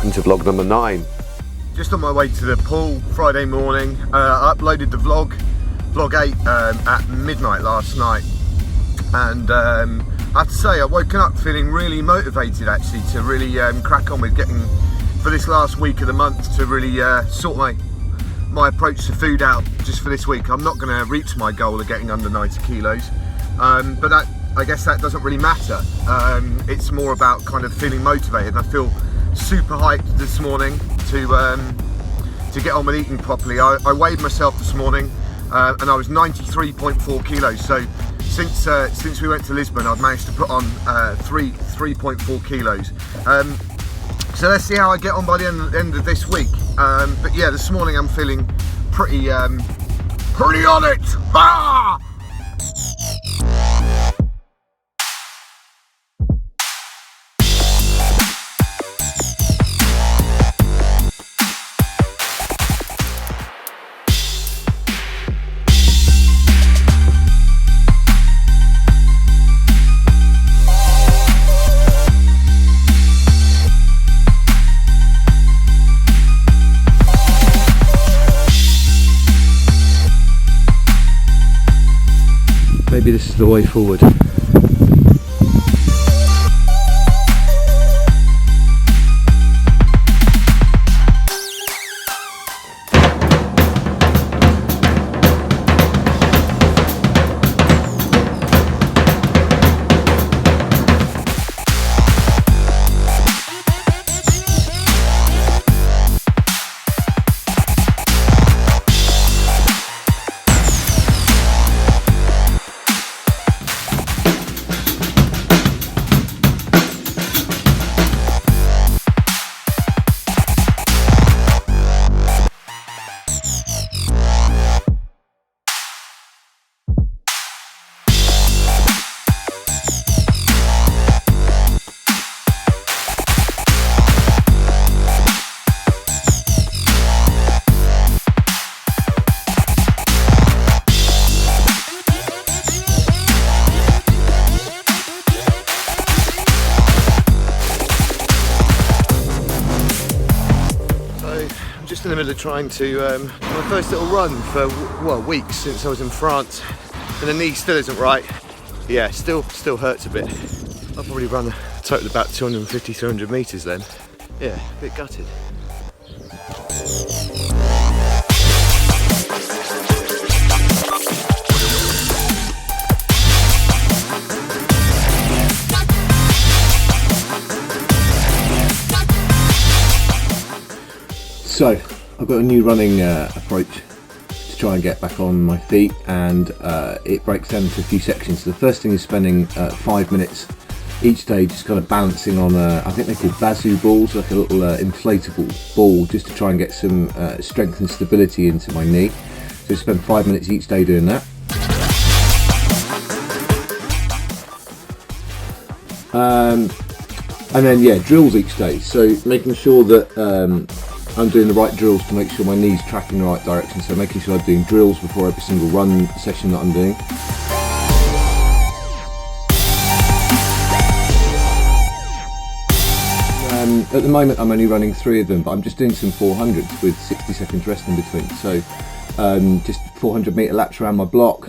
welcome to vlog number 9. Just on my way to the pool Friday morning. I uploaded the vlog 8 at midnight last night, and I have to say I've woken up feeling really motivated actually to really crack on with getting, for this last week of the month, to really sort my approach to food out just for this week. I'm not going to reach my goal of getting under 90 kilos, but I guess that doesn't really matter. It's more about kind of feeling motivated, and I feel super hyped this morning to get on with eating properly. I weighed myself this morning and I was 93.4 kilos. So since we went to Lisbon, I've managed to put on 3.4 kilos. So let's see how I get on by the end of this week. But yeah, this morning I'm feeling pretty on it. Ah! Maybe this is the way forward. In the middle of trying to my first little run for weeks since I was in France, and the knee still isn't right. Yeah, still hurts a bit. I'll probably run a total of about 250-300 meters then. Yeah, a bit gutted. So, I've got a new running approach to try and get back on my feet, and it breaks down into a few sections. So the first thing is spending 5 minutes each day just kind of balancing on, I think they're called Vasu balls, like a little inflatable ball, just to try and get some strength and stability into my knee. So spend 5 minutes each day doing that. And then yeah, drills each day. So making sure that I'm doing the right drills to make sure my knee's tracking the right direction. So making sure I'm doing drills before every single run session that I'm doing. At the moment I'm only running 3 of them, but I'm just doing some 400s with 60 seconds rest in between. So just 400 metre laps around my block.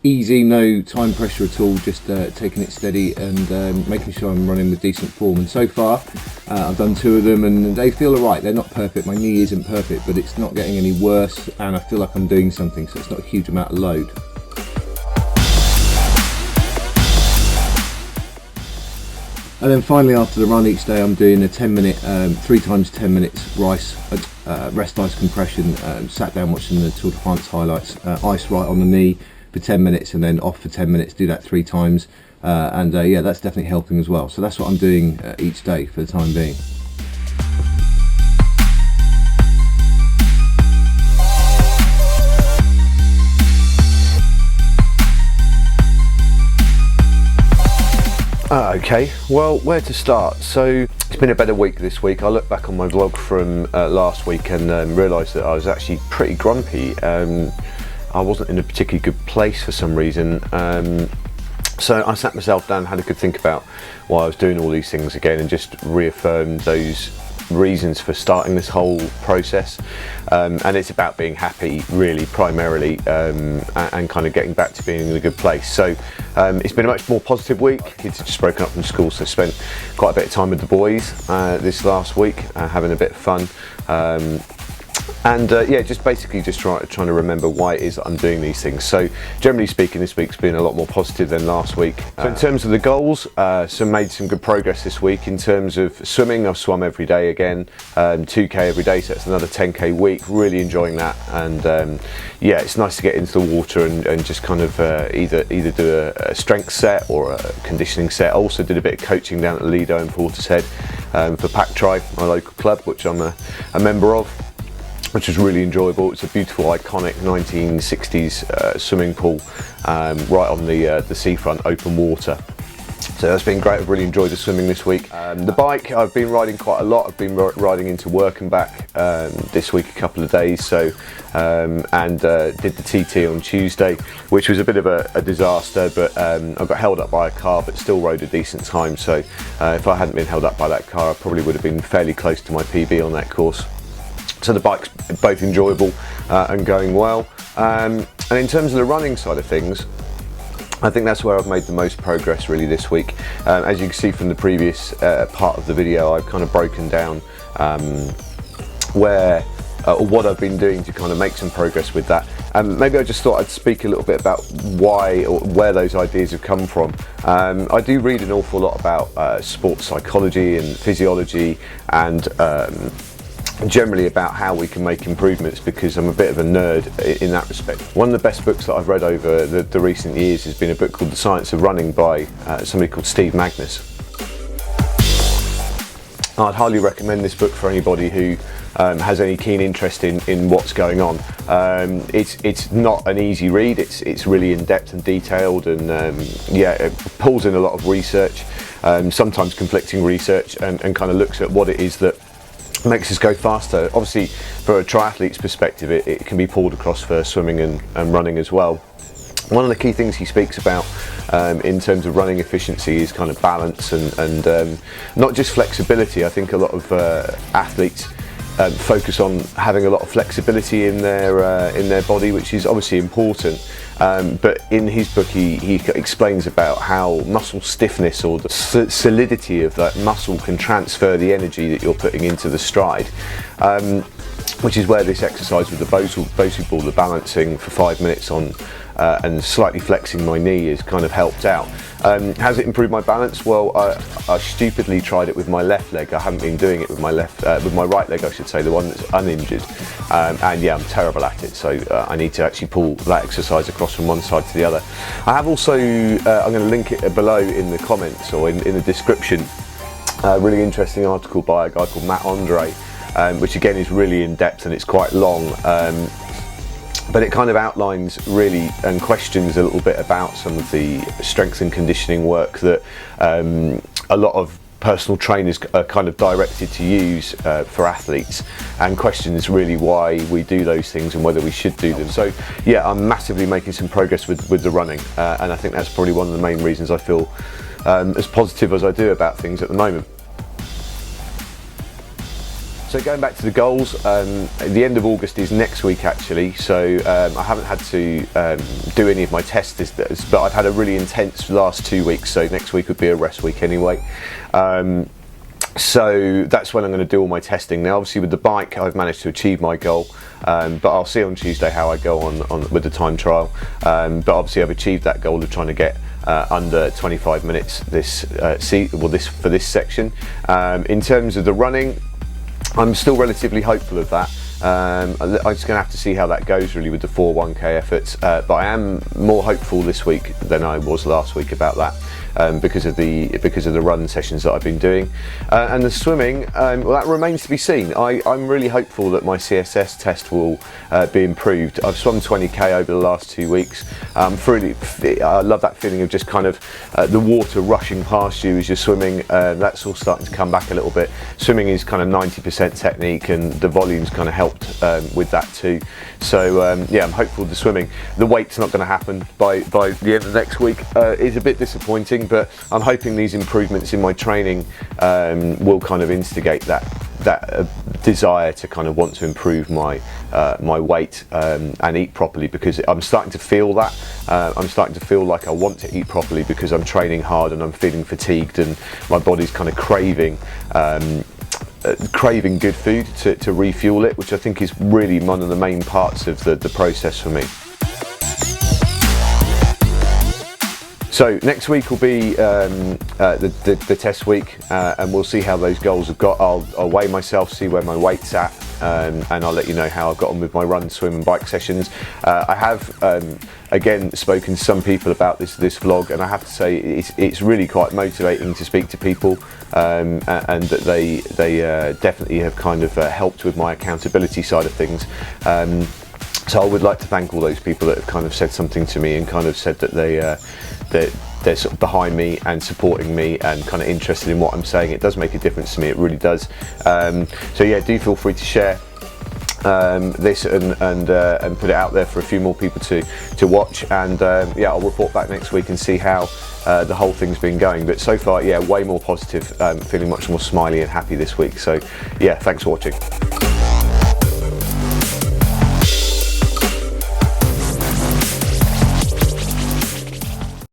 Easy, no time pressure at all, just taking it steady and making sure I'm running with decent form. And so far I've done 2 of them and they feel alright. They're not perfect, my knee isn't perfect, but it's not getting any worse, and I feel like I'm doing something, so it's not a huge amount of load. And then finally, after the run each day, I'm doing a 10-minute, 3 times 10 minutes rest ice compression. Sat down watching the Tour de France highlights, ice right on the knee for 10 minutes and then off for 10 minutes, do that 3 times. Yeah, that's definitely helping as well. So that's what I'm doing each day for the time being. Okay, well, where to start? So it's been a better week this week. I look back on my vlog from last week and realised that I was actually pretty grumpy. I wasn't in a particularly good place for some reason. So I sat myself down, had a good think about why I was doing all these things again, and just reaffirmed those reasons for starting this whole process. And it's about being happy, really, primarily, and kind of getting back to being in a good place. So it's been a much more positive week. Kids have just broken up from school, so I spent quite a bit of time with the boys this last week, having a bit of fun. And yeah, just basically just trying to remember why it is that I'm doing these things. So generally speaking, this week's been a lot more positive than last week. So in terms of the goals, made some good progress this week. In terms of swimming, I've swum every day again, 2k every day, so that's another 10k week. Really enjoying that, and yeah, it's nice to get into the water and just kind of either do a strength set or a conditioning set. I also did a bit of coaching down at Lido in Portishead for Pack Tri, my local club, which I'm a member of, which was really enjoyable. It's a beautiful, iconic 1960s swimming pool right on the seafront, open water. So that's been great. I've really enjoyed the swimming this week. The bike, I've been riding quite a lot. I've been riding into work and back this week a couple of days. So and did the TT on Tuesday, which was a bit of a disaster, but I got held up by a car, but still rode a decent time. So if I hadn't been held up by that car, I probably would have been fairly close to my PB on that course. So the bike's both enjoyable and going well. And in terms of the running side of things, I think that's where I've made the most progress really this week. As you can see from the previous part of the video, I've kind of broken down what I've been doing to kind of make some progress with that. Maybe I just thought I'd speak a little bit about why or where those ideas have come from. I do read an awful lot about sports psychology and physiology, and generally about how we can make improvements, because I'm a bit of a nerd in that respect. One of the best books that I've read over the recent years has been a book called The Science of Running by somebody called Steve Magness. I'd highly recommend this book for anybody who has any keen interest in what's going on. It's not an easy read. It's really in depth and detailed, and yeah, it pulls in a lot of research, sometimes conflicting research, and kind of looks at what it is that makes us go faster. Obviously, for a triathlete's perspective, it can be pulled across for swimming and running as well. One of the key things he speaks about in terms of running efficiency is kind of balance and not just flexibility. I think a lot of athletes focus on having a lot of flexibility in their body, which is obviously important. But in his book, he explains about how muscle stiffness, or the solidity of that muscle, can transfer the energy that you're putting into the stride. Which is where this exercise with the Bosu ball, the balancing for 5 minutes on and slightly flexing my knee, has kind of helped out. Has it improved my balance? Well, I stupidly tried it with my left leg. I haven't been doing it with my right leg, I should say, the one that's uninjured. And yeah, I'm terrible at it, so I need to actually pull that exercise across from one side to the other. I have also, I'm going to link it below in the comments or in the description, a really interesting article by a guy called Matt Andre, which again is really in depth and it's quite long. But it kind of outlines really and questions a little bit about some of the strength and conditioning work that a lot of personal trainers are kind of directed to use for athletes, and questions really why we do those things and whether we should do them. So yeah, I'm massively making some progress with the running, and I think that's probably one of the main reasons I feel as positive as I do about things at the moment. So going back to the goals, the end of August is next week actually, so I haven't had to do any of my tests but I've had a really intense last 2 weeks, so next week would be a rest week anyway. So that's when I'm going to do all my testing. Now obviously with the bike I've managed to achieve my goal, but I'll see on Tuesday how I go on with the time trial. But obviously I've achieved that goal of trying to get under 25 minutes for this section. In terms of the running, I'm still relatively hopeful of that. I'm just going to have to see how that goes really with the 4 1k efforts, but I am more hopeful this week than I was last week about that. because of the run sessions that I've been doing. And the swimming, well, that remains to be seen. I'm really hopeful that my CSS test will be improved. I've swum 20k over the last 2 weeks. I love that feeling of just kind of the water rushing past you as you're swimming. That's all starting to come back a little bit. Swimming is kind of 90% technique, and the volume's kind of helped with that too. So yeah, I'm hopeful the swimming. The weight's not going to happen by the end of next week. Is a bit disappointing, but I'm hoping these improvements in my training will kind of instigate that desire to kind of want to improve my weight and eat properly, because I'm starting to feel that. I'm starting to feel like I want to eat properly because I'm training hard and I'm feeling fatigued, and my body's kind of craving good food to refuel it, which I think is really one of the main parts of the process for me. So next week will be the test week, and we'll see how those goals have got. I'll weigh myself, see where my weight's at, and I'll let you know how I've got on with my run, swim and bike sessions. I have again spoken to some people about this vlog, and I have to say it's really quite motivating to speak to people, and that they definitely have kind of helped with my accountability side of things. So I would like to thank all those people that have kind of said something to me and kind of said that they're sort of behind me and supporting me and kind of interested in what I'm saying. It does make a difference to me, it really does. So yeah, do feel free to share this and put it out there for a few more people to watch, and yeah, I'll report back next week and see how the whole thing's been going. But so far, yeah, way more positive, feeling much more smiley and happy this week. So yeah, thanks for watching.